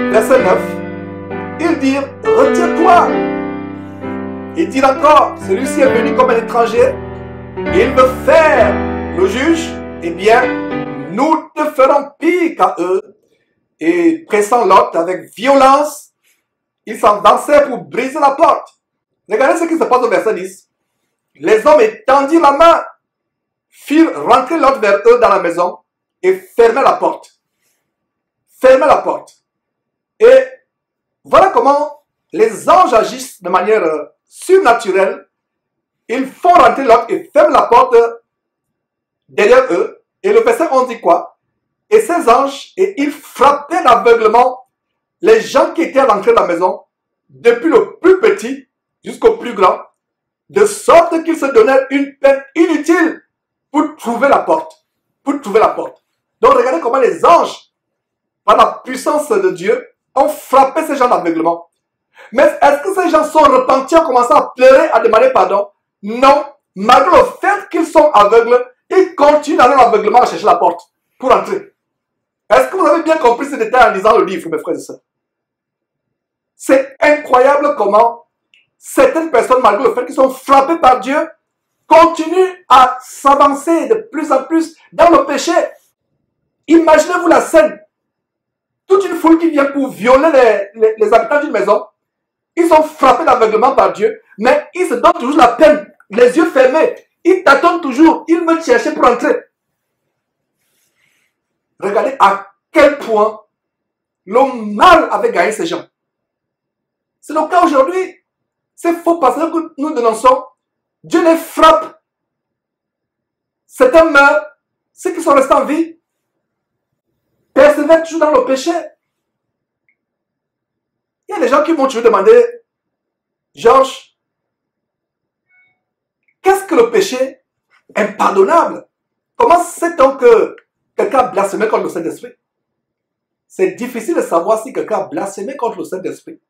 verset 9, ils dirent, retire-toi. Ils dirent encore, celui-ci est venu comme un étranger, et il veut faire le juge, eh bien, nous te ferons pire qu'à eux. Et pressant Lot avec violence, ils s'avançaient pour briser la porte. Regardez ce qui se passe au verset 10. Les hommes étendirent la main, firent rentrer Lot vers eux dans la maison et fermaient la porte. Fermaient la porte. Et voilà comment les anges agissent de manière surnaturelle. Ils font rentrer Lot et ferment la porte derrière eux. Et le verset 11 dit quoi? Et ces anges, et ils frappaient d'aveuglement les gens qui étaient rentrés dans la maison, depuis le plus petit jusqu'au plus grand, de sorte qu'ils se donnèrent une peine inutile pour trouver la porte. Pour trouver la porte. Donc regardez comment les anges, par la puissance de Dieu, ont frappé ces gens d'aveuglement. Mais est-ce que ces gens sont repentis en commençant à pleurer, à demander pardon? Non. Malgré le fait qu'ils sont aveugles, ils continuent dans leur aveuglement à chercher la porte pour entrer. Est-ce que vous avez bien compris ce détail en lisant le livre, mes frères et sœurs? C'est incroyable comment certaines personnes, malgré le fait qu'ils sont frappés par Dieu, continuent à s'avancer de plus en plus dans le péché. Imaginez-vous la scène. Toute une foule qui vient pour violer les habitants d'une maison. Ils sont frappés d'aveuglement par Dieu, mais ils se donnent toujours la peine, les yeux fermés. Ils t'attendent toujours, ils veulent chercher pour entrer. Regardez à quel point le mal avait gagné ces gens. C'est le cas aujourd'hui. C'est faux parce que nous dénonçons. Dieu les frappe. Certains meurent. Ceux qui sont restés en vie persévèrent toujours dans le péché. Il y a des gens qui vont toujours demander, Georges, qu'est-ce que le péché impardonnable? Comment sait-on que quelqu'un a blasphémé contre le Saint-Esprit? C'est difficile de savoir si quelqu'un a blasphémé contre le Saint-Esprit.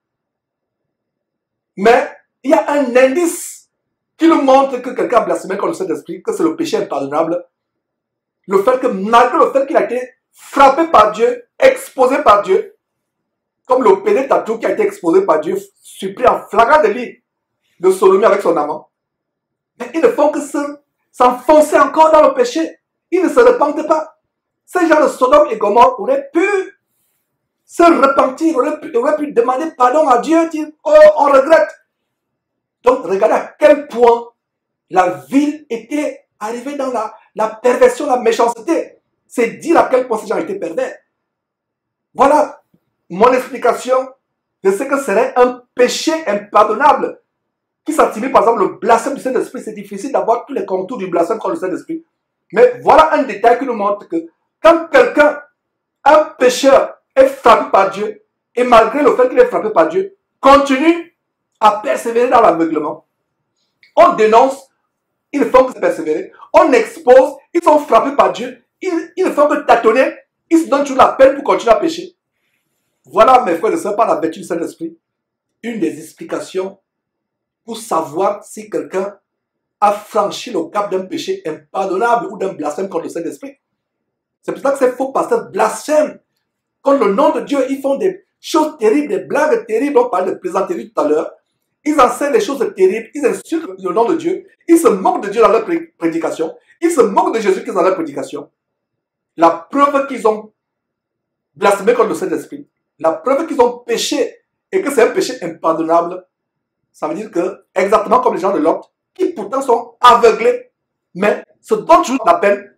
Mais il y a un indice qui nous montre que quelqu'un a blasphémé contre le Saint-Esprit, que c'est le péché impardonnable. Le fait que malgré le fait qu'il a été frappé par Dieu, exposé par Dieu, comme le pédé tatou qui a été exposé par Dieu, surpris en flagrant délit de sodomie avec son amant. Mais ils ne font que s'enfoncer encore dans le péché. Ils ne se repentent pas. Ces gens de Sodome et Gomorrhe auraient pu se repentir, auraient pu demander pardon à Dieu, dire, oh, on regrette. Donc, regardez à quel point la ville était arrivée dans la perversion, la méchanceté. C'est dire à quel point ces gens étaient pervers. Voilà mon explication de ce que serait un péché impardonnable qui s'assimile par exemple le blasphème du Saint-Esprit. C'est difficile d'avoir tous les contours du blasphème contre le Saint-Esprit. Mais voilà un détail qui nous montre que quand quelqu'un, un pécheur, est frappé par Dieu, et malgré le fait qu'il est frappé par Dieu, continue à persévérer dans l'aveuglement. On dénonce, ils ne font que persévérer. On expose, ils sont frappés par Dieu, ils ne font que tâtonner, ils se donnent toujours la peine pour continuer à pécher. Voilà, mes frères et sœurs, par la vertu du Saint-Esprit, une des explications pour savoir si quelqu'un a franchi le cap d'un péché impardonnable ou d'un blasphème contre le Saint-Esprit. C'est pour ça que ces faux pasteurs blasphèment contre le nom de Dieu. Ils font des choses terribles, des blagues terribles. On parlait de plaisanterie tout à l'heure. Ils enseignent des choses terribles. Ils insultent le nom de Dieu. Ils se moquent de Dieu dans leur prédication. Ils se moquent de Jésus-Christ dans leur prédication. La preuve qu'ils ont blasphémé contre le Saint-Esprit, la preuve qu'ils ont péché et que c'est un péché impardonnable, ça veut dire que, exactement comme les gens de Lot, qui pourtant sont aveuglés, mais se donnent toujours la peine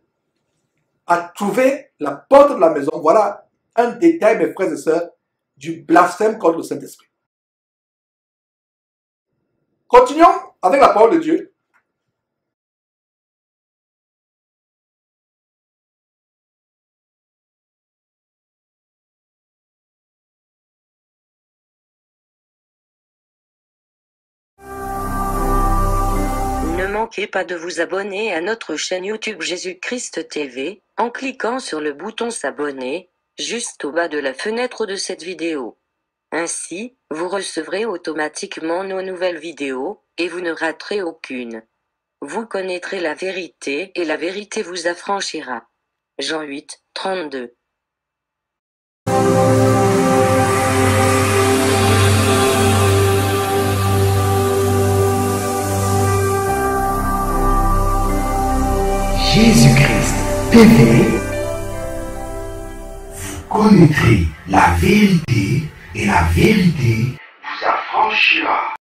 à trouver la porte de la maison. Voilà un détail, mes frères et sœurs, du blasphème contre le Saint-Esprit. Continuons avec la parole de Dieu. Ne manquez pas de vous abonner à notre chaîne YouTube Jésus-Christ TV, en cliquant sur le bouton s'abonner, juste au bas de la fenêtre de cette vidéo. Ainsi, vous recevrez automatiquement nos nouvelles vidéos, et vous ne raterez aucune. Vous connaîtrez la vérité, et la vérité vous affranchira. Jean 8, 32. Jésus-Christ TV, vous connaîtrez la vérité et la vérité vous affranchira.